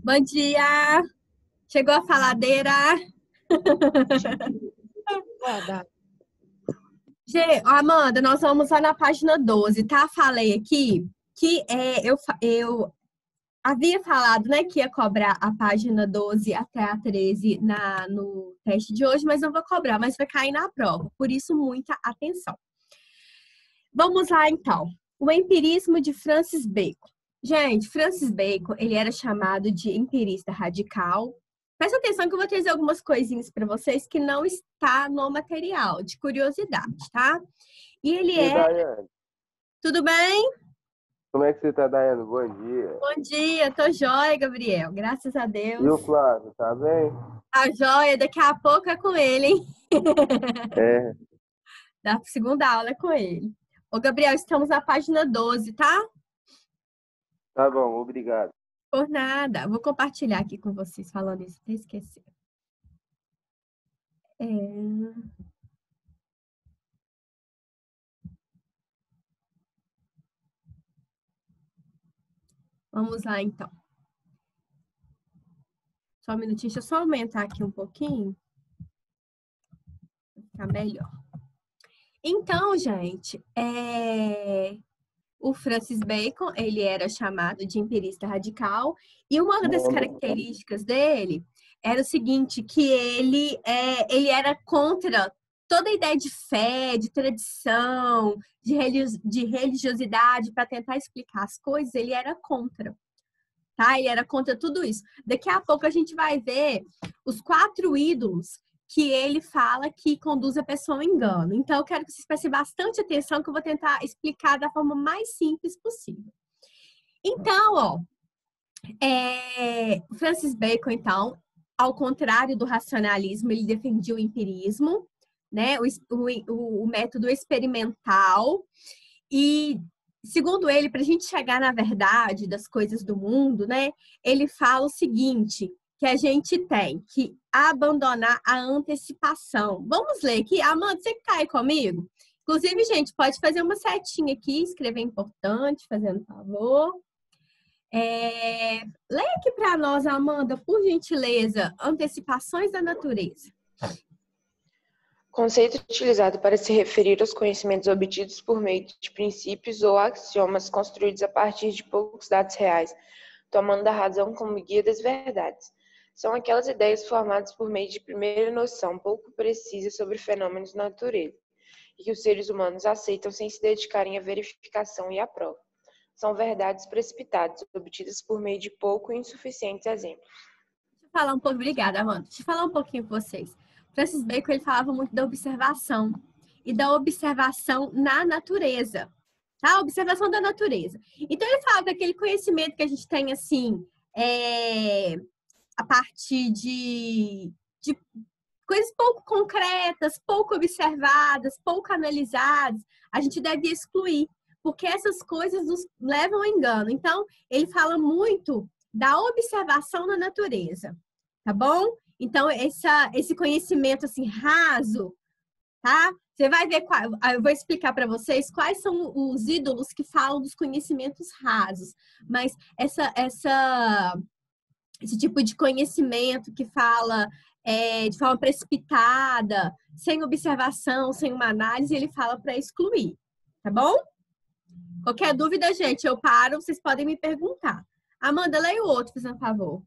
Bom dia! Chegou a faladeira. Guardar. Amanda, nós vamos lá na página 12, tá? Falei aqui que eu havia falado, né, que ia cobrar a página 12 até a 13 no teste de hoje, mas não vou cobrar, mas vai cair na prova. Por isso, muita atenção. Vamos lá, então. O empirismo de Francis Bacon. Gente, Francis Bacon, ele era chamado de empirista radical. Presta atenção que eu vou trazer algumas coisinhas para vocês que não está no material, de curiosidade, tá? E ele E é... Daiane, Tudo bem? como é que você tá, Daiane? Bom dia. Bom dia, tô joia, Gabriel. Graças a E Deus. o Flávio, tá bem? A joia, daqui a pouco é com ele, hein? É, Da segunda aula é com ele. Ô, Gabriel, estamos na página 12, tá? tá bom, obrigado. Por nada. Vou compartilhar aqui com vocês falando isso, até esqueci. Vamos lá, então. Só um minutinho, deixa eu só aumentar aqui um pouquinho. Vai ficar melhor. Então, gente, o Francis Bacon, ele era chamado de empirista radical, e uma das características dele era o seguinte, que ele era contra toda a ideia de fé, de tradição, de religiosidade, para tentar explicar as coisas, ele era contra. Tá? Ele era contra tudo isso. Daqui a pouco a gente vai ver os 4 ídolos que ele fala que conduz a pessoa ao engano. Então, eu quero que vocês prestem bastante atenção, que eu vou tentar explicar da forma mais simples possível. Então, ó, Francis Bacon, então, ao contrário do racionalismo, ele defendia o empirismo, né, o método experimental, e segundo ele, para a gente chegar na verdade das coisas do mundo, né, ele fala o seguinte, que a gente tem que abandonar a antecipação. Vamos ler aqui. Amanda, você que está aí comigo? Inclusive, gente, pode fazer uma setinha aqui, escrever importante, fazendo favor. Lê aqui para nós, Amanda, por gentileza, antecipações da natureza. Conceito utilizado para se referir aos conhecimentos obtidos por meio de princípios ou axiomas construídos a partir de poucos dados reais, tomando a razão como guia das verdades. São aquelas ideias formadas por meio de primeira noção pouco precisa sobre fenômenos da natureza, e que os seres humanos aceitam sem se dedicarem à verificação e à prova. São verdades precipitadas, obtidas por meio de pouco e insuficientes exemplos. Deixa eu falar um pouco, obrigada, Amanda. Deixa eu falar um pouquinho com vocês. Francis Bacon, ele falava muito da observação e da observação na natureza, tá? Observação da natureza. Então, ele fala daquele conhecimento que a gente tem, assim, a partir de coisas pouco concretas, pouco observadas, pouco analisadas, a gente deve excluir, porque essas coisas nos levam ao engano. Então, ele fala muito da observação na natureza, tá bom? Então, esse conhecimento assim raso, tá? Você vai ver, eu vou explicar para vocês quais são os ídolos que falam dos conhecimentos rasos, mas esse tipo de conhecimento que fala de forma precipitada, sem observação, sem uma análise, ele fala para excluir, tá bom? Qualquer dúvida, gente, eu paro, vocês podem me perguntar. Amanda, leia o outro, por favor.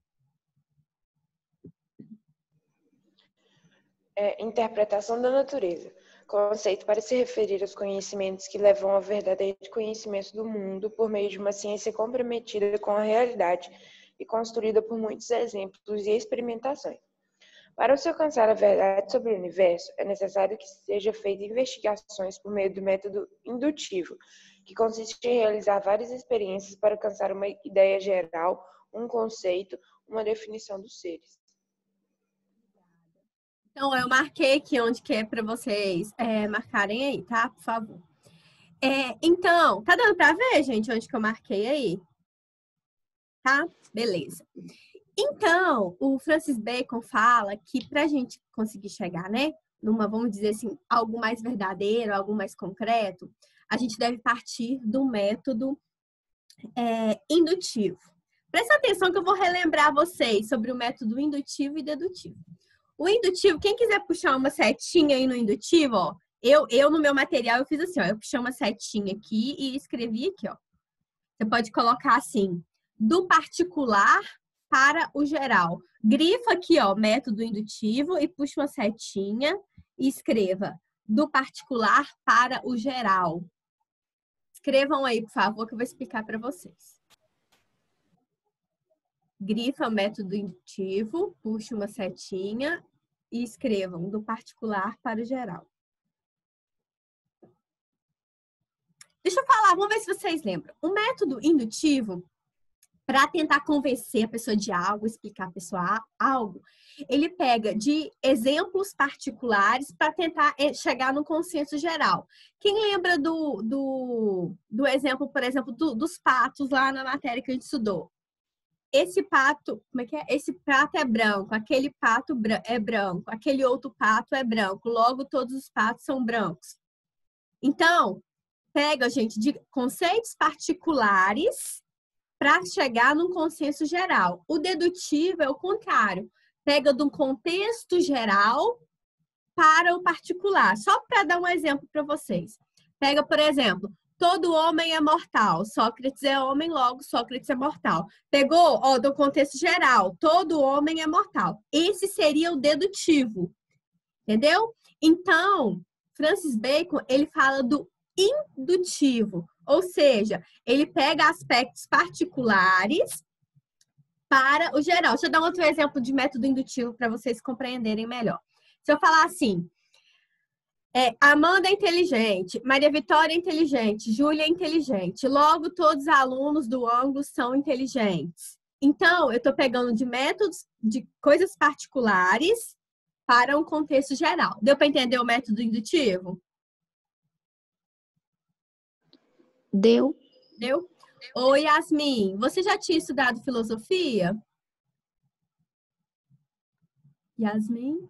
Interpretação da natureza. Conceito para se referir aos conhecimentos que levam ao verdadeiro conhecimento do mundo por meio de uma ciência comprometida com a realidade e construída por muitos exemplos e experimentações. Para se alcançar a verdade sobre o universo, é necessário que seja feita investigações por meio do método indutivo, que consiste em realizar várias experiências para alcançar uma ideia geral, um conceito, uma definição dos seres. Então, eu marquei aqui onde que é para vocês marcarem aí, tá? Por favor. Então, tá dando para ver, gente, onde que eu marquei aí? Tá? Beleza. Então, o Francis Bacon fala que para a gente conseguir chegar, né, numa, vamos dizer assim, algo mais verdadeiro, algo mais concreto, a gente deve partir do método indutivo. Presta atenção que eu vou relembrar vocês sobre o método indutivo e dedutivo. O indutivo, quem quiser puxar uma setinha aí no indutivo, ó, eu no meu material eu fiz assim, ó, eu puxei uma setinha aqui e escrevi aqui, ó. Você pode colocar assim, do particular para o geral. Grifa aqui, ó, método indutivo e puxa uma setinha e escreva do particular para o geral. Escrevam aí, por favor, que eu vou explicar para vocês. Grifa o método indutivo, puxa uma setinha e escrevam do particular para o geral. Deixa eu falar, vamos ver se vocês lembram. O método indutivo, para tentar convencer a pessoa de algo, explicar a pessoa algo, ele pega de exemplos particulares para tentar chegar no consenso geral. Quem lembra do exemplo, por exemplo, dos patos lá na matéria que a gente estudou? Esse pato, como é que é? Esse pato é branco, aquele pato é branco, aquele outro pato é branco, logo todos os patos são brancos. Então, pega, gente, de conceitos particulares para chegar num consenso geral. O dedutivo é o contrário. Pega de um contexto geral para o particular. Só para dar um exemplo para vocês. Pega, por exemplo, todo homem é mortal. Sócrates é homem, logo Sócrates é mortal. Pegou, ó, do contexto geral. Todo homem é mortal. Esse seria o dedutivo. Entendeu? Então, Francis Bacon, ele fala do indutivo. Ou seja, ele pega aspectos particulares para o geral. Deixa eu dar um outro exemplo de método indutivo para vocês compreenderem melhor. Se eu falar assim, Amanda é inteligente, Maria Vitória é inteligente, Júlia é inteligente, logo todos os alunos do ângulo são inteligentes. Então, eu estou pegando de métodos, de coisas particulares para um contexto geral. Deu para entender o método indutivo? Deu. Deu? Oi, Yasmin, você já tinha estudado filosofia? Yasmin?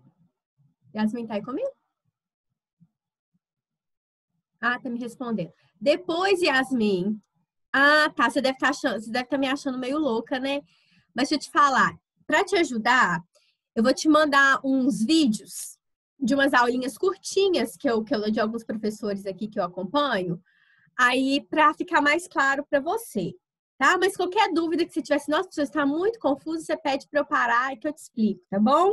Yasmin tá aí comigo? Ah, tá me respondendo. Depois, Yasmin. Ah, tá, você deve estar me achando meio louca, né? Mas deixa eu te falar, para te ajudar, eu vou te mandar uns vídeos de umas aulinhas curtinhas que eu de alguns professores aqui que eu acompanho. Aí, para ficar mais claro para você, tá? Mas qualquer dúvida que você tivesse, nossa, você está muito confuso, você pede para eu parar e que eu te explico, tá bom?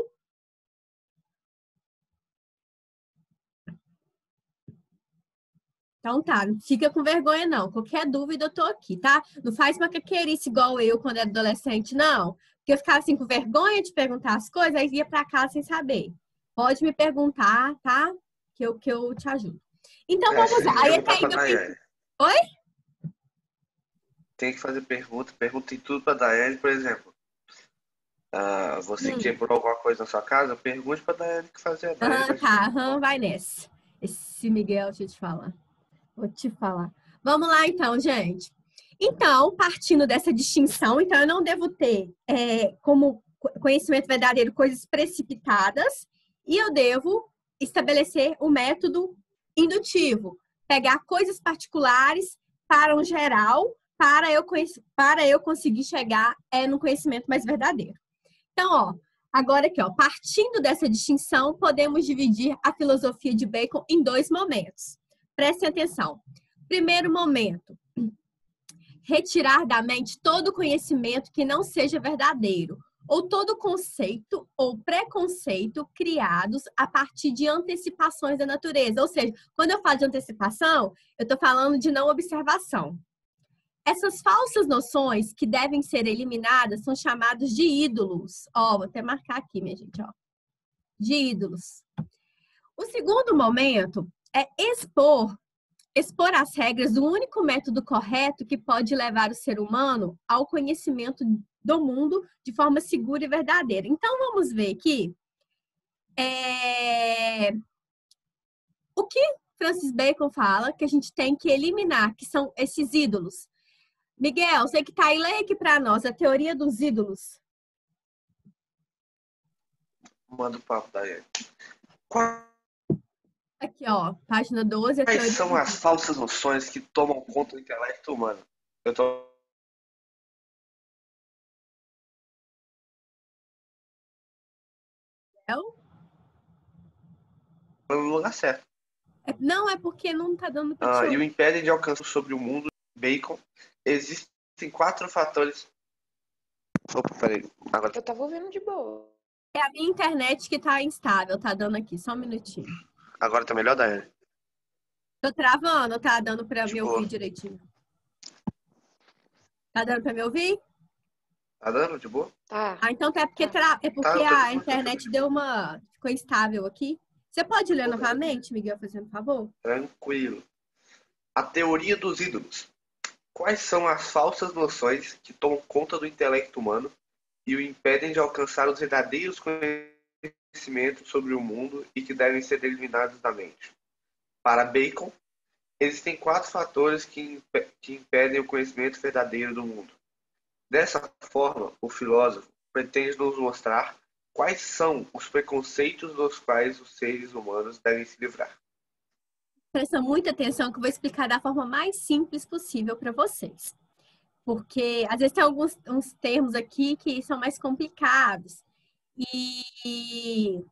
Então tá, não fica com vergonha não. Qualquer dúvida eu tô aqui, tá? Não faz macaqueirice igual eu quando era adolescente, não. Porque eu ficava assim com vergonha de perguntar as coisas, aí ia para casa sem saber. Pode me perguntar, tá? Que eu te ajudo. Então vamos lá. Aí até aí Oi? Tem que fazer pergunta em tudo para Daiane, por exemplo. Você quebrou alguma coisa na sua casa? Pergunte para Daiane o que fazer. Tá, vai nessa. Esse Miguel, deixa eu te falar. Vou te falar. Vamos lá então, gente. Então, partindo dessa distinção, então eu não devo ter como conhecimento verdadeiro coisas precipitadas e eu devo estabelecer o método indutivo. Pegar coisas particulares para um geral, para eu conseguir chegar no conhecimento mais verdadeiro. Então, ó, agora aqui, ó, partindo dessa distinção, podemos dividir a filosofia de Bacon em dois momentos. Prestem atenção. Primeiro momento, retirar da mente todo conhecimento que não seja verdadeiro, ou todo conceito ou preconceito criados a partir de antecipações da natureza. Ou seja, quando eu falo de antecipação, eu estou falando de não observação. Essas falsas noções que devem ser eliminadas são chamadas de ídolos. Ó, vou até marcar aqui, minha gente, ó. De ídolos. O segundo momento é expor as regras do único método correto que pode levar o ser humano ao conhecimento do mundo de forma segura e verdadeira. Então, vamos ver aqui o que Francis Bacon fala que a gente tem que eliminar, que são esses ídolos. Miguel, você que está aí, lê aqui para nós a teoria dos ídolos. Manda o papo, Daiane. Aqui, ó, página 12. Quais são as falsas noções que tomam conta do intelecto humano? Eu tô No lugar certo. Não, é porque não tá dando pra te E o ouvir. impedem de alcançar sobre o mundo, Bacon. Existem 4 fatores. Opa, peraí. Agora. Eu tava ouvindo de boa. É a minha internet que tá instável, tá dando aqui, só um minutinho. Agora tá melhor, Daiane? Tô travando, tá dando pra De me boa. ouvir direitinho. Tá dando pra me ouvir? Tá dando de boa? Tá. Então é porque, eu tô de a boa, internet ficou instável aqui. Você pode ler novamente, Miguel, fazendo favor? Tranquilo. A teoria dos ídolos. Quais são as falsas noções que tomam conta do intelecto humano e o impedem de alcançar os verdadeiros conhecimentos sobre o mundo e que devem ser eliminados da mente? Para Bacon, existem 4 fatores que impedem o conhecimento verdadeiro do mundo. Dessa forma, o filósofo pretende nos mostrar quais são os preconceitos dos quais os seres humanos devem se livrar. Presta muita atenção que eu vou explicar da forma mais simples possível para vocês. Porque às vezes tem uns termos aqui que são mais complicados. E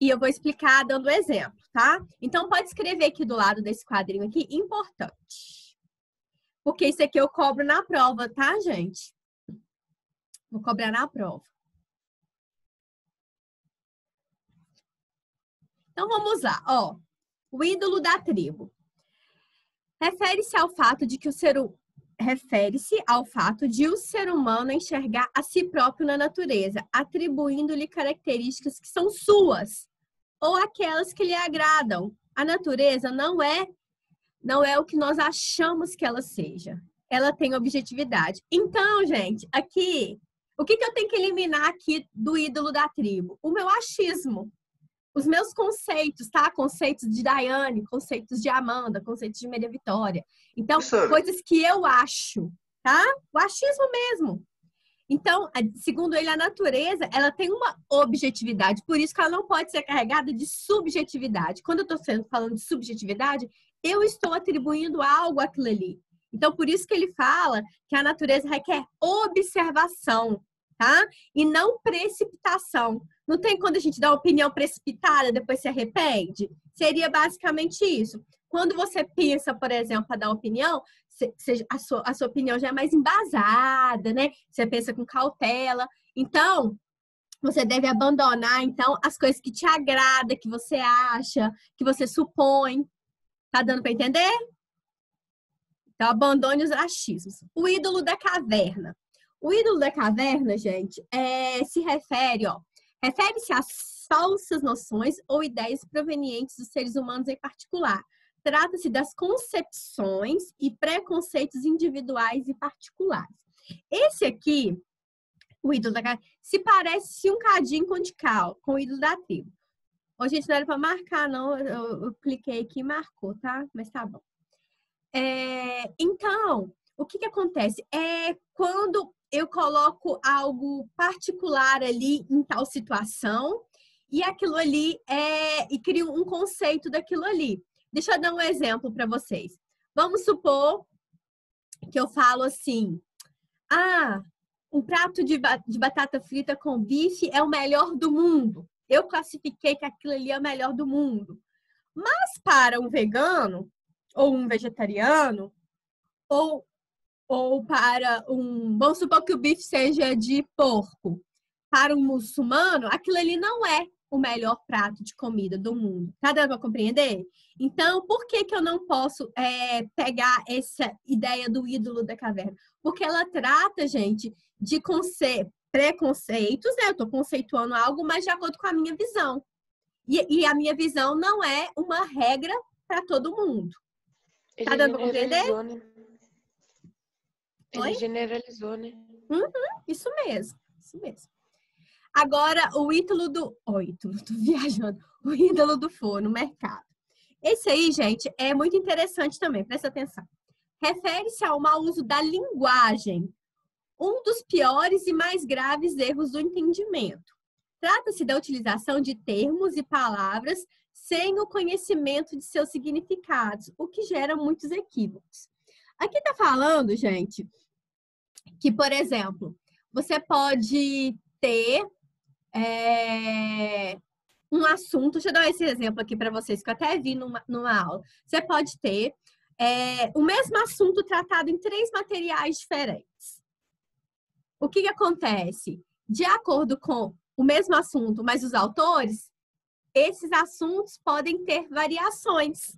eu vou explicar dando exemplo, tá? Então pode escrever aqui do lado desse quadrinho aqui, importante. Porque isso aqui eu cobro na prova, tá, gente? Vou cobrar na prova. Então vamos lá, ó. O ídolo da tribo. Refere-se ao fato de o ser humano enxergar a si próprio na natureza, atribuindo-lhe características que são suas ou aquelas que lhe agradam. A natureza não é o que nós achamos que ela seja. Ela tem objetividade. Então, gente, aqui, o que eu tenho que eliminar aqui do ídolo da tribo? O meu achismo. Os meus conceitos, tá? Conceitos de Daiane, conceitos de Amanda, conceitos de Maria Vitória. Então, coisas que eu acho, tá? O achismo mesmo. Então, segundo ele, a natureza, ela tem uma objetividade. Por isso que ela não pode ser carregada de subjetividade. Quando eu estou falando de subjetividade, eu estou atribuindo algo àquilo ali. Então, por isso que ele fala que a natureza requer observação, tá? E não precipitação. Não tem quando a gente dá uma opinião precipitada, depois se arrepende? Seria basicamente isso. Quando você pensa, por exemplo, para dar opinião, a sua opinião já é mais embasada, né? Você pensa com cautela. Então, você deve abandonar, então, as coisas que te agradam, que você acha, que você supõe. Tá dando para entender? Então, abandone os achismos. O ídolo da caverna. O ídolo da caverna, gente, refere-se às falsas noções ou ideias provenientes dos seres humanos em particular. Trata-se das concepções e preconceitos individuais e particulares. Esse aqui, o ídolo da caverna, se parece um cadinho com o ídolo da tribo. Ô, gente, não era para marcar, não. Eu cliquei aqui e marcou, tá? Mas tá bom. Então, o que acontece? Quando eu coloco algo particular ali em tal situação e aquilo ali e crio um conceito daquilo ali. Deixa eu dar um exemplo para vocês. Vamos supor que eu falo assim: um prato de batata frita com bife é o melhor do mundo. Eu classifiquei que aquilo ali é o melhor do mundo. Mas para um vegano, ou um vegetariano, ou para vamos supor que o bife seja de porco. Para um muçulmano, aquilo ali não é o melhor prato de comida do mundo. Tá dando para compreender? Então, por que eu não posso pegar essa ideia do ídolo da caverna? Porque ela trata, gente, de preconceitos, né? Eu estou conceituando algo, mas de acordo com a minha visão. E a minha visão não é uma regra para todo mundo. Tá dando para compreender? Né? Ele generalizou, né? Isso mesmo. Agora, o ídolo do forno, mercado. Esse aí, gente, é muito interessante também, presta atenção. Refere-se ao mau uso da linguagem, um dos piores e mais graves erros do entendimento. Trata-se da utilização de termos e palavras sem o conhecimento de seus significados, o que gera muitos equívocos. Aqui tá falando, gente, que, por exemplo, você pode ter um assunto, deixa eu dar esse exemplo aqui para vocês, que eu até vi numa aula. Você pode ter o mesmo assunto tratado em 3 materiais diferentes. O que acontece? De acordo com o mesmo assunto, mas os autores, esses assuntos podem ter variações,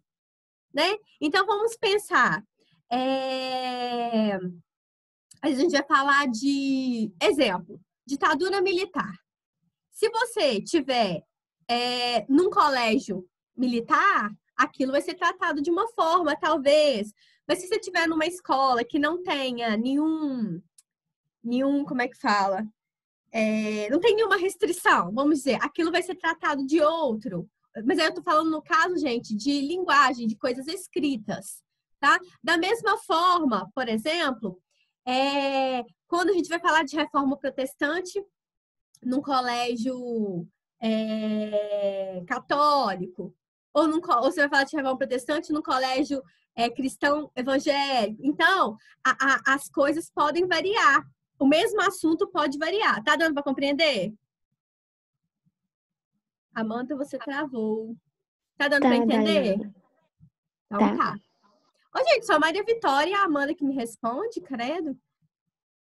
né? Então, vamos pensar. A gente vai falar de, exemplo, ditadura militar. Se você tiver num colégio militar, aquilo vai ser tratado de uma forma, talvez. Mas se você tiver numa escola que não tenha nenhum, como é que fala? Não tem nenhuma restrição, vamos dizer, aquilo vai ser tratado de outro. Mas aí eu tô falando no caso, gente, de linguagem, de coisas escritas, tá? Da mesma forma, por exemplo, quando a gente vai falar de reforma protestante num colégio católico, ou você vai falar de reforma protestante num colégio cristão evangélico. Então, as coisas podem variar. O mesmo assunto pode variar. Tá dando para compreender? Amanda, você travou. Tá dando para entender? Daiane. Então tá. Ô, gente, só a Maria Vitória e a Amanda que me responde, credo.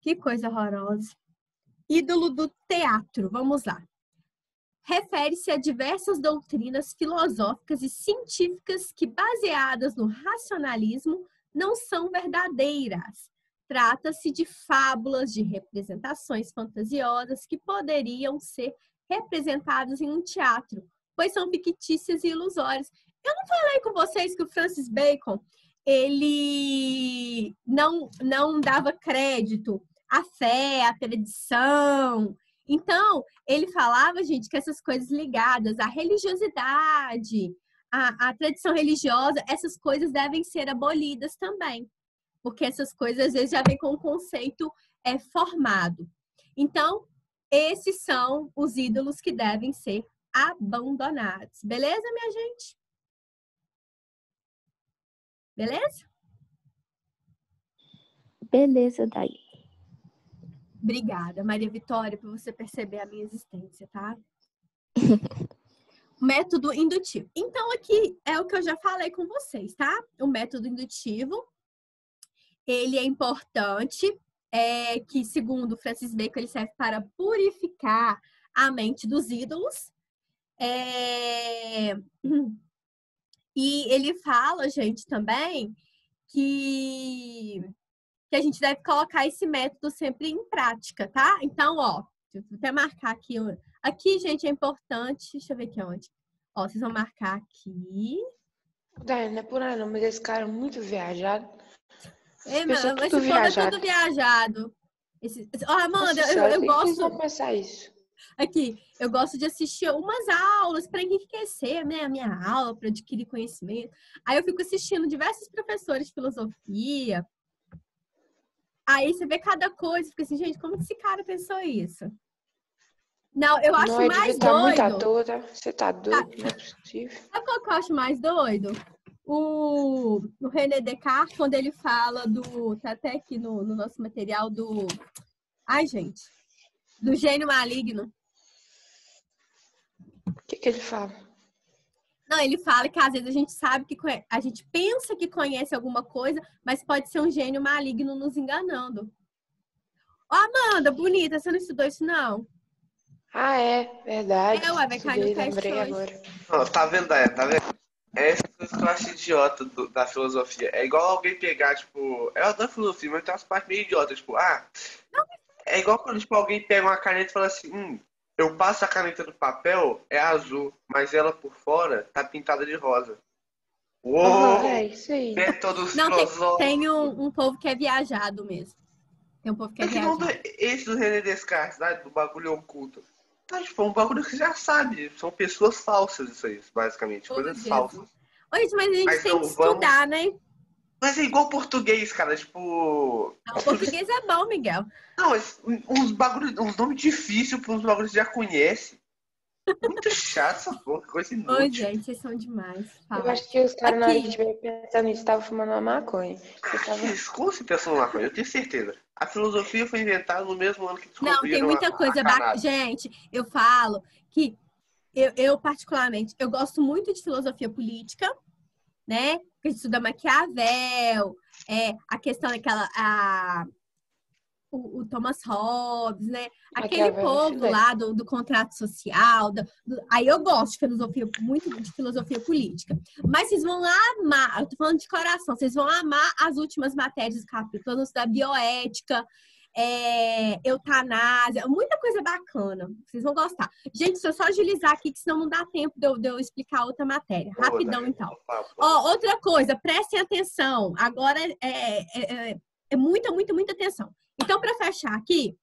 Que coisa horrorosa. Ídolo do teatro. Vamos lá. Refere-se a diversas doutrinas filosóficas e científicas que, baseadas no racionalismo, não são verdadeiras. Trata-se de fábulas, de representações fantasiosas que poderiam ser representadas em um teatro, pois são fictícias e ilusórias. Eu não falei com vocês que o Francis Bacon, ele não dava crédito à fé, à tradição. Então, ele falava, gente, que essas coisas ligadas à religiosidade, à tradição religiosa, essas coisas devem ser abolidas também. Porque essas coisas, às vezes, já vêm com um conceito formado. Então, esses são os ídolos que devem ser abandonados. Beleza, minha gente? Beleza? Beleza, Dai. Obrigada, Maria Vitória, por você perceber a minha existência, tá? Método indutivo. Então, aqui é o que eu já falei com vocês, tá? O método indutivo, ele é importante, que, segundo Francis Bacon, ele serve para purificar a mente dos ídolos. E ele fala, gente, também que a gente deve colocar esse método sempre em prática, tá? Então, ó, deixa eu até marcar aqui. Aqui, gente, é importante. Deixa eu ver aqui onde. Ó, vocês vão marcar aqui. Não é por aí não, mas esse cara é muito viajado. Mas esse povo é tudo viajado. Amanda, eu gosto... Vão pensar isso. Aqui, eu gosto de assistir umas aulas para enriquecer, né, a minha aula, para adquirir conhecimento. Aí eu fico assistindo diversos professores de filosofia. Aí você vê cada coisa, fica assim, gente, como que esse cara pensou isso? Não, eu acho mais doido. Muito à toa, tá? Você tá doido, não é possível. Sabe qual que eu acho mais doido? O René Descartes, quando ele fala tá até aqui no nosso material ai, gente, do gênio maligno. O que ele fala? Não, ele fala que às vezes a gente sabe a gente pensa que conhece alguma coisa, mas pode ser um gênio maligno nos enganando. Ó, Amanda, bonita, você não estudou isso, não? Ah, é, verdade. Vai cair no teste lembrei hoje. agora. Não, tá vendo, Daiane? Tá vendo? Essa coisa que eu acho idiota da filosofia. É igual alguém pegar, tipo... Eu adoro filosofia, mas tem umas partes meio idiotas. Tipo, é igual quando tipo, alguém pega uma caneta e fala assim... eu passo a caneta do papel, é azul, mas ela por fora tá pintada de rosa. Uou! É isso aí. Método Não, filosófico. tem um povo que é viajado mesmo. Tem um povo que é viajado. Esse do René Descartes, né, do bagulho oculto. Tá, tipo, é um bagulho que você já sabe. São pessoas falsas, isso aí, basicamente. Coisas falsas. Mas a gente tem que estudar, né? Mas é igual português, cara. Tipo. Não, português é bom, Miguel. Não, mas uns nomes difíceis pra uns bagulhos que você já conhece. Muito chato essa porra, coisa inútil. Oi, gente, vocês são demais. Eu acho que os caras, na hora que estiver pensando nisso, estavam fumando uma maconha. Como se pensando uma coisa? Eu tenho certeza. A filosofia foi inventada no mesmo ano que descobriram Não, tem muita coisa bacana. Gente, eu falo que eu particularmente, eu gosto muito de filosofia política, né? A gente estuda Maquiavel, a questão daquela... O Thomas Hobbes, né? Aquele povo lá do contrato social. Aí eu gosto de filosofia, muito de filosofia política. Mas vocês vão amar, eu tô falando de coração, vocês vão amar as últimas matérias do capítulo, da bioética, eutanásia, muita coisa bacana. Vocês vão gostar. Gente, deixa eu só agilizar aqui, que senão não dá tempo de eu explicar outra matéria. Rapidão, então. Outra coisa, prestem atenção. Agora muita atenção. Então, para fechar aqui,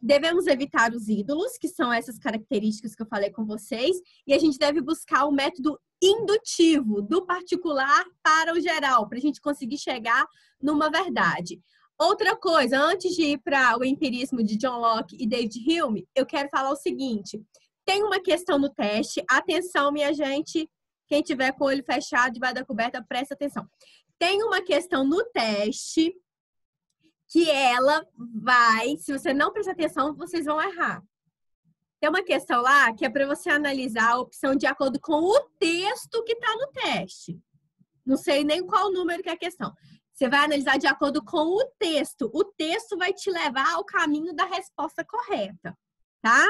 devemos evitar os ídolos, que são essas características que eu falei com vocês, e a gente deve buscar o método indutivo, do particular para o geral, para a gente conseguir chegar numa verdade. Outra coisa, antes de ir para o empirismo de John Locke e David Hume, eu quero falar o seguinte: tem uma questão no teste, atenção, minha gente, quem tiver com o olho fechado, debaixo da coberta, presta atenção. Tem uma questão no teste que ela vai, se você não prestar atenção, vocês vão errar. Tem uma questão lá que é para você analisar a opção de acordo com o texto que está no teste. Não sei nem qual número que é a questão. Você vai analisar de acordo com o texto. O texto vai te levar ao caminho da resposta correta, tá?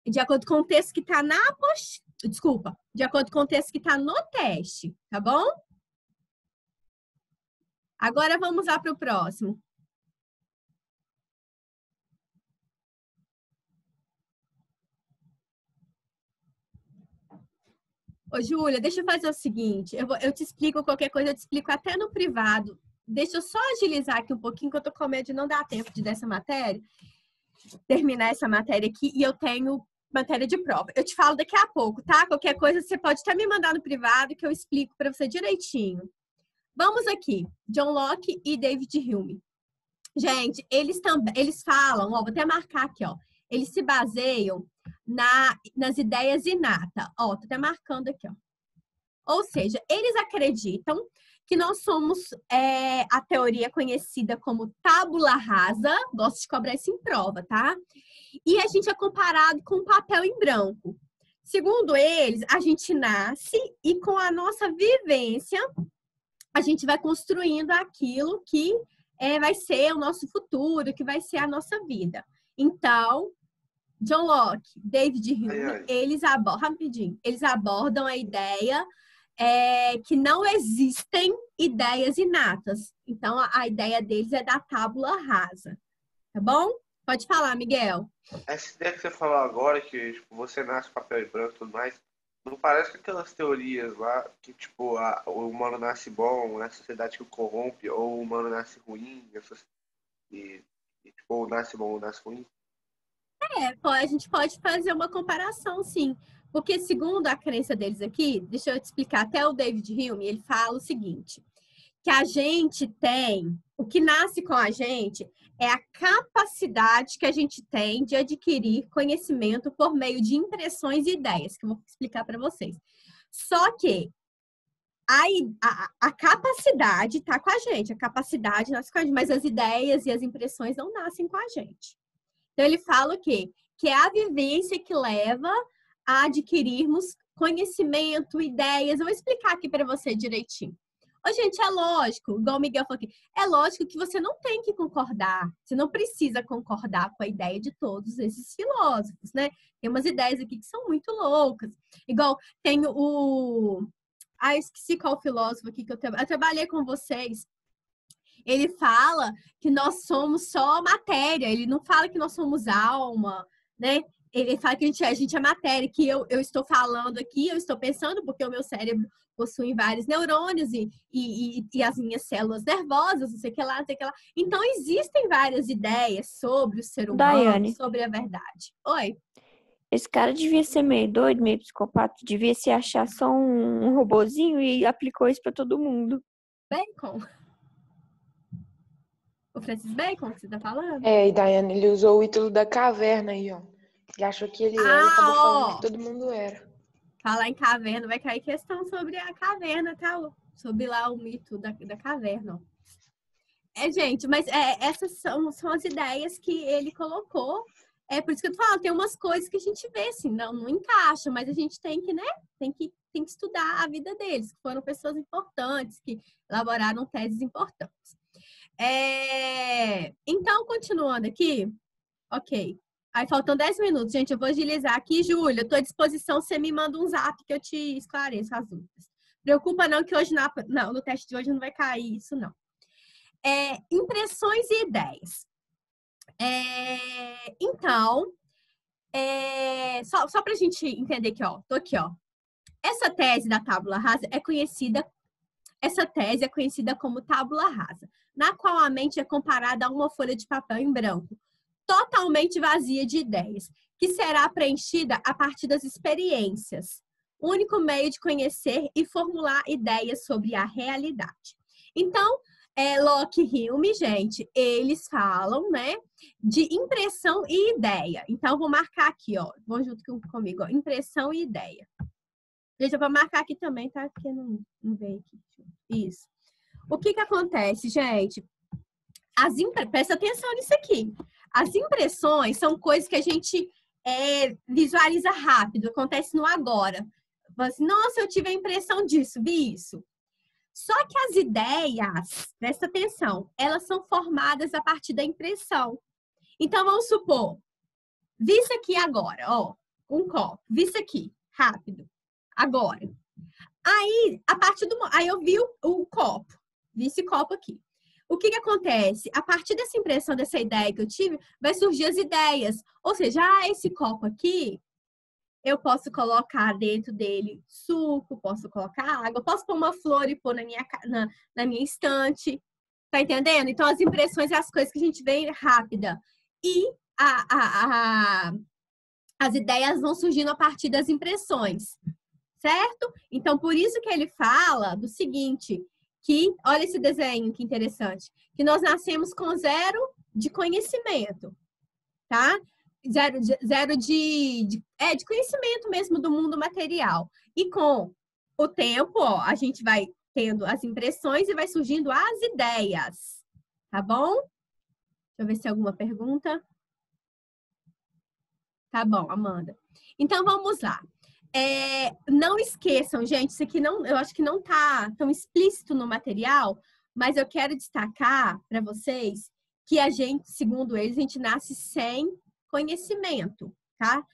De acordo com o texto que está na apostila. Desculpa. De acordo com o texto que está no teste, tá bom? Agora vamos lá para o próximo. Ô, Júlia, deixa eu fazer o seguinte. Eu te explico qualquer coisa, eu te explico até no privado. Deixa eu só agilizar aqui um pouquinho, que eu tô com medo de não dar tempo de dessa matéria, terminar essa matéria aqui, e eu tenho matéria de prova. Eu te falo daqui a pouco, tá? Qualquer coisa você pode até me mandar no privado, que eu explico para você direitinho. Vamos aqui, John Locke e David Hume. Gente, eles falam, ó, vou até marcar aqui, ó. Eles se baseiam nas ideias inatas. Ó, tô até marcando aqui, ó. Ou seja, eles acreditam que nós somos a teoria conhecida como tábula rasa. Gosto de cobrar isso em prova, tá? E a gente é comparado com papel em branco. Segundo eles, a gente nasce e com a nossa vivência a gente vai construindo aquilo que vai ser o nosso futuro, que vai ser a nossa vida. Então, John Locke, David Hume, eles abordam a ideia que não existem ideias inatas. Então, a ideia deles é da tábula rasa. Tá bom? Pode falar, Miguel. Essa ideia que você falou agora, que tipo, você nasce papel e branco e tudo mais, não parece que aquelas teorias lá, que tipo, o humano nasce bom, é a sociedade que o corrompe, ou o humano nasce ruim, e tipo, ou nasce bom ou nasce ruim? A gente pode fazer uma comparação, sim. Porque, segundo a crença deles aqui, deixa eu te explicar, até o David Hume, ele fala o seguinte, que a gente tem, o que nasce com a gente é a capacidade que a gente tem de adquirir conhecimento por meio de impressões e ideias, que eu vou explicar para vocês. Só que a capacidade está com a gente, a capacidade nasce com a gente, mas as ideias e as impressões não nascem com a gente. Então, ele fala o quê? Que é a vivência que leva a adquirirmos conhecimento, ideias. Eu vou explicar aqui para você direitinho. Ô, gente, é lógico, igual o Miguel falou aqui, é lógico que você não tem que concordar, você não precisa concordar com a ideia de todos esses filósofos, né? Tem umas ideias aqui que são muito loucas. Igual tem eu esqueci qual filósofo aqui que eu trabalhei com vocês. Ele fala que nós somos só matéria, ele não fala que nós somos alma, né? Ele fala que a gente é matéria, que eu estou falando aqui, eu estou pensando, porque o meu cérebro possui vários neurônios e as minhas células nervosas, não sei o que lá, não sei o que lá. Então, existem várias ideias sobre o ser humano, Daiane, sobre a verdade. Oi? Esse cara devia ser meio doido, meio psicopata, devia se achar só um robozinho e aplicou isso para todo mundo. Bacon. O Francis Bacon que você tá falando? E Daiane, ele usou o ídolo da caverna aí, ó. Ele achou que ele era e acabou falando que todo mundo era. Falar em caverna, vai cair questão sobre a caverna, tá? Sobre lá o mito da caverna. Gente, mas essas são as ideias que ele colocou É por isso que eu tô falando, tem umas coisas que a gente vê assim, não encaixa, mas a gente tem que, né? Tem que estudar a vida deles, que foram pessoas importantes, que elaboraram teses importantes. Então, continuando aqui, ok. Aí faltam 10 minutos, gente. Eu vou agilizar aqui, Júlia. Eu tô à disposição, você me manda um zap que eu te esclareço as dúvidas. Preocupa não que hoje não, no teste de hoje não vai cair isso, não. Impressões e ideias. Então, só para a gente entender aqui, ó. Tô aqui, ó. Essa tese da tábula rasa essa tese é conhecida como tábula rasa, na qual a mente é comparada a uma folha de papel em branco, totalmente vazia de ideias, que será preenchida a partir das experiências, único meio de conhecer e formular ideias sobre a realidade. Então, Locke e Hume, gente, eles falam, né, de impressão e ideia. Então, vou marcar aqui, ó, vão junto comigo, ó, impressão e ideia. Gente, eu vou marcar aqui também, tá? Porque não veio aqui. Isso. O que acontece, gente? Presta atenção nisso aqui. As impressões são coisas que a gente visualiza rápido, acontece no agora. Assim, nossa, eu tive a impressão disso, vi isso. Só que as ideias, presta atenção, elas são formadas a partir da impressão. Então, vamos supor, vi isso aqui agora, ó, um copo, vi isso aqui, rápido, agora. Aí, aí eu vi o copo, vi esse copo aqui. O que acontece? A partir dessa impressão, dessa ideia que eu tive, vai surgir as ideias. Ou seja, esse copo aqui, eu posso colocar dentro dele suco, posso colocar água, posso pôr uma flor e pôr na minha estante. Tá entendendo? Então, as impressões é as coisas que a gente vê rápida. E as ideias vão surgindo a partir das impressões. Certo? Então, por isso que ele fala do seguinte, que, olha esse desenho que interessante, que nós nascemos com zero de conhecimento, tá? Zero de conhecimento mesmo do mundo material. E com o tempo, ó, a gente vai tendo as impressões e vai surgindo as ideias, tá bom? Deixa eu ver se tem alguma pergunta. Tá bom, Amanda. Então, vamos lá. Não esqueçam, gente, isso aqui eu acho que não está tão explícito no material, mas eu quero destacar para vocês que a gente, segundo eles, a gente nasce sem conhecimento, tá?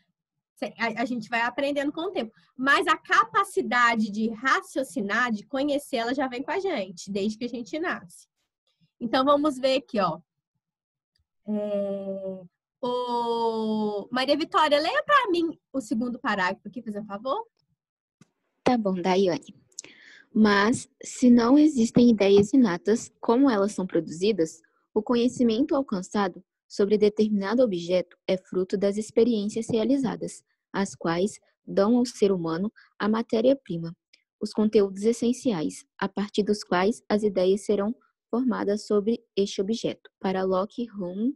A gente vai aprendendo com o tempo. Mas a capacidade de raciocinar, de conhecer, ela já vem com a gente, desde que a gente nasce. Então, vamos ver aqui, ó. Maria Vitória, leia para mim o segundo parágrafo aqui, por favor. Tá bom, Daiane. Mas, se não existem ideias inatas, como elas são produzidas, o conhecimento alcançado sobre determinado objeto é fruto das experiências realizadas, as quais dão ao ser humano a matéria-prima, os conteúdos essenciais, a partir dos quais as ideias serão formadas sobre este objeto. Para Locke e Hume,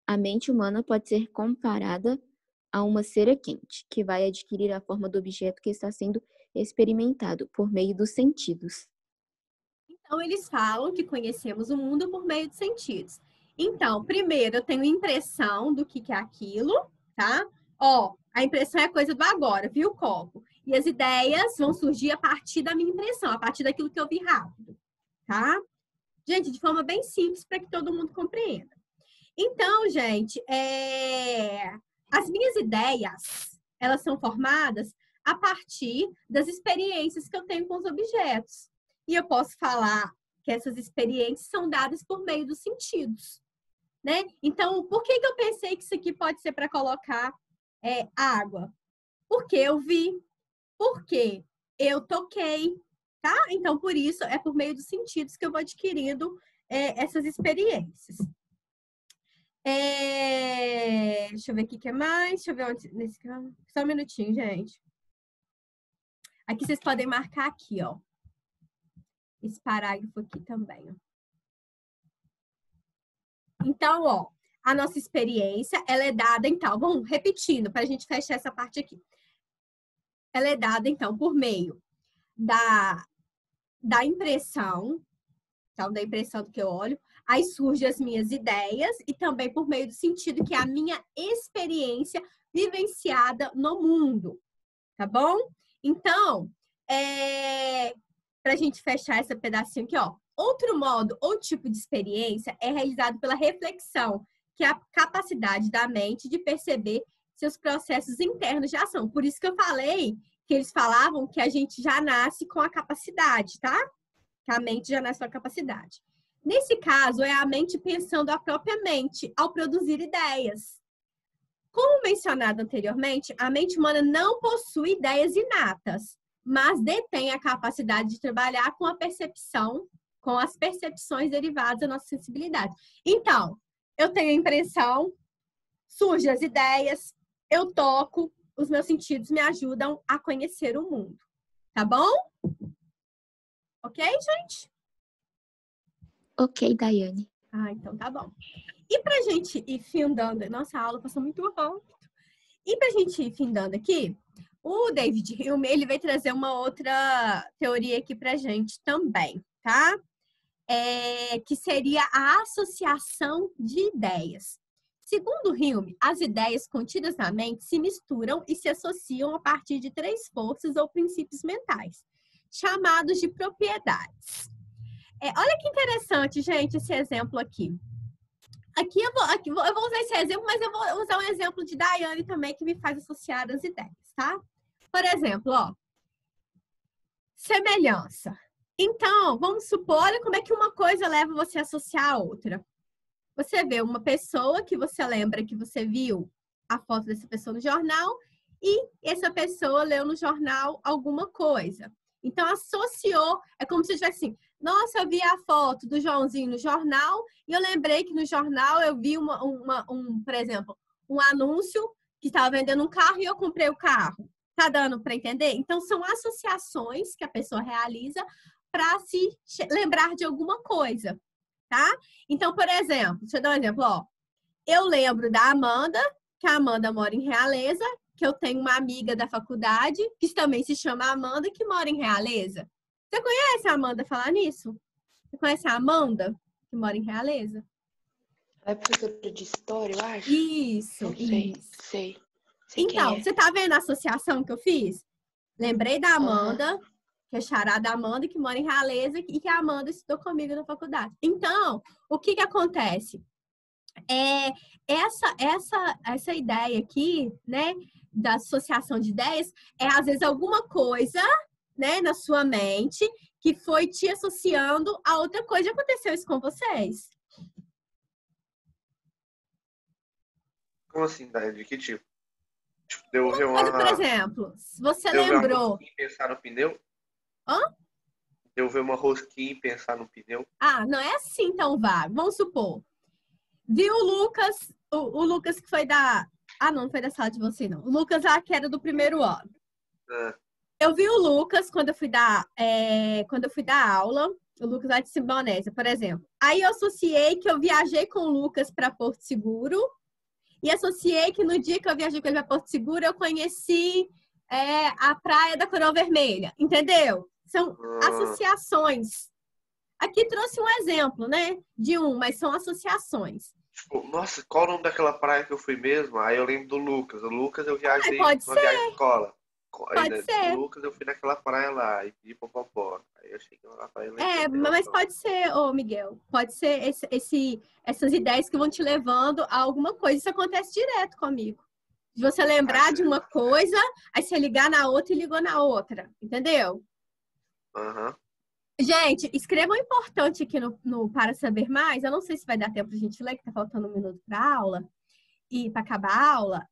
a mente humana pode ser comparada a uma cera quente, que vai adquirir a forma do objeto que está sendo experimentado por meio dos sentidos. Então, eles falam que conhecemos o mundo por meio dos sentidos. Então, primeiro, eu tenho impressão do que é aquilo, tá? Ó, a impressão é coisa do agora, viu, o copo? E as ideias vão surgir a partir da minha impressão, a partir daquilo que eu vi rápido, tá? Gente, de forma bem simples para que todo mundo compreenda. Então, gente, as minhas ideias, elas são formadas a partir das experiências que eu tenho com os objetos. E eu posso falar que essas experiências são dadas por meio dos sentidos, né? Então, por que eu pensei que isso aqui pode ser para colocar água? Porque eu vi, porque eu toquei, tá? Então, por isso, é por meio dos sentidos que eu vou adquirindo essas experiências. Deixa eu ver aqui o que mais. Deixa eu ver onde. Só um minutinho, gente. Aqui vocês podem marcar aqui, ó. Esse parágrafo aqui também, ó. Então, ó, a nossa experiência, ela é dada, então, vamos repetindo, para a gente fechar essa parte aqui. Ela é dada, então, por meio da impressão, então, da impressão do que eu olho, Aí surgem as minhas ideias e também por meio do sentido, que é a minha experiência vivenciada no mundo, tá bom? Então, para a gente fechar esse pedacinho aqui, ó. Outro modo ou tipo de experiência é realizado pela reflexão, que é a capacidade da mente de perceber seus processos internos de ação. Por isso que eu falei que eles falavam que a gente já nasce com a capacidade, tá? Que a mente já nasce com a capacidade. Nesse caso, é a mente pensando a própria mente ao produzir ideias. Como mencionado anteriormente, a mente humana não possui ideias inatas, mas detém a capacidade de trabalhar com a percepção, com as percepções derivadas da nossa sensibilidade. Então, eu tenho a impressão, surgem as ideias, eu toco, os meus sentidos me ajudam a conhecer o mundo. Tá bom? Ok, gente? Ok, Daiane. Ah, então tá bom. E pra gente ir findando, nossa, a aula passou muito rápido. E pra gente ir findando aqui, o David Hume, ele vai trazer uma outra teoria aqui pra gente também, tá? Que seria a associação de ideias. Segundo Hume, as ideias contidas na mente se misturam e se associam a partir de 3 forças ou princípios mentais, chamados de propriedades. Olha que interessante, gente, esse exemplo aqui. Aqui eu vou usar esse exemplo, mas eu vou usar um exemplo de Daiane também, que me faz associar as ideias, tá? Por exemplo, ó, semelhança. Então, vamos supor, olha como é que uma coisa leva você a associar a outra. Você vê uma pessoa que você lembra que você viu a foto dessa pessoa no jornal e essa pessoa leu no jornal alguma coisa. Então, associou, é como se tivesse assim, nossa, eu vi a foto do Joãozinho no jornal e eu lembrei que no jornal eu vi por exemplo, um anúncio que estava vendendo um carro e eu comprei o carro. Tá dando para entender? Então, são associações que a pessoa realiza para se lembrar de alguma coisa, tá? Então, por exemplo, deixa eu dar um exemplo, ó. Eu lembro da Amanda, que a Amanda mora em Realeza, que eu tenho uma amiga da faculdade, que também se chama Amanda, que mora em Realeza. Você conhece a Amanda falar nisso? Você conhece a Amanda, que mora em Realeza? Ela é professora de história, eu acho. Isso, Não sei, isso. sei Então, quem é. você tá vendo a associação que eu fiz? Lembrei da Amanda, que é xará da Amanda, que mora em Realeza, e que a Amanda estudou comigo na faculdade. Então, o que acontece? Essa ideia aqui, né, da associação de ideias, às vezes alguma coisa, né, na sua mente que foi te associando a outra coisa. Já aconteceu isso com vocês? Como assim, Daiane? De que tipo? Tipo, deu ver Coisa, por exemplo, você deu ver uma lembrou... rosquinha e pensar no pneu? Hã? Deu ver uma rosquinha e pensar no pneu? Ah, não é assim tão vago. Vamos supor. Viu o Lucas, o Lucas que foi da... Ah, não foi da sala de você, não. O Lucas lá que era do primeiro ano. Eu vi o Lucas quando eu fui dar aula, o Lucas lá de Simbonésia, por exemplo. Aí eu associei que eu viajei com o Lucas para Porto Seguro e associei que no dia que eu viajei com ele para Porto Seguro, eu conheci a Praia da Coroa Vermelha, entendeu? São associações. Aqui trouxe um exemplo, né? Mas são associações. Tipo, nossa, qual o nome daquela praia que eu fui mesmo? Aí eu lembro do Lucas. O Lucas eu viajei Pode numa ser. viagem de escola. Pode ser. O Lucas eu fui naquela praia lá e pedi popopó. Aí eu cheguei lá pra ele. Mas pode ser, Miguel. Pode ser essas ideias que vão te levando a alguma coisa. Isso acontece direto comigo. De você lembrar de uma coisa, aí você ligar na outra e ligou na outra. Entendeu? Gente, escrevam importante aqui no Para Saber Mais. Eu não sei se vai dar tempo pra gente ler, que tá faltando 1 minuto pra aula e para acabar a aula.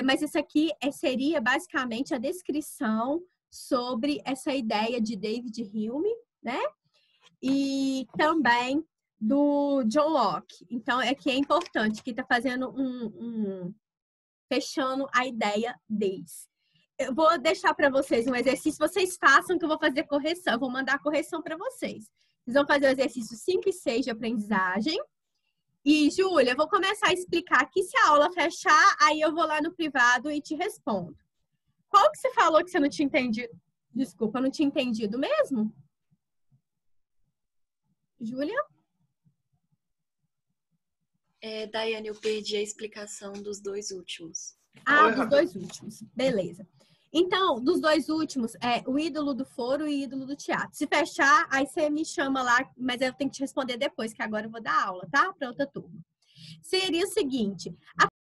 Mas isso aqui seria basicamente a descrição sobre essa ideia de David Hume, né? E também do John Locke. Então, aqui é importante que está fazendo fechando a ideia deles. Eu vou deixar para vocês um exercício, vocês façam que eu vou fazer correção, eu vou mandar a correção para vocês. Vocês vão fazer o exercício 5 e 6 de aprendizagem. E, Júlia, eu vou começar a explicar aqui. Se a aula fechar, aí eu vou lá no privado e te respondo. Qual que você falou que você não tinha entendido? Desculpa, não tinha entendido mesmo? Júlia? Daiane, eu perdi a explicação dos dois últimos. Ah, dos dois últimos. Beleza. Então, dos dois últimos, o ídolo do foro e o ídolo do teatro. Se fechar, aí você me chama lá, mas eu tenho que te responder depois, que agora eu vou dar aula, tá? Para outra turma. Seria o seguinte,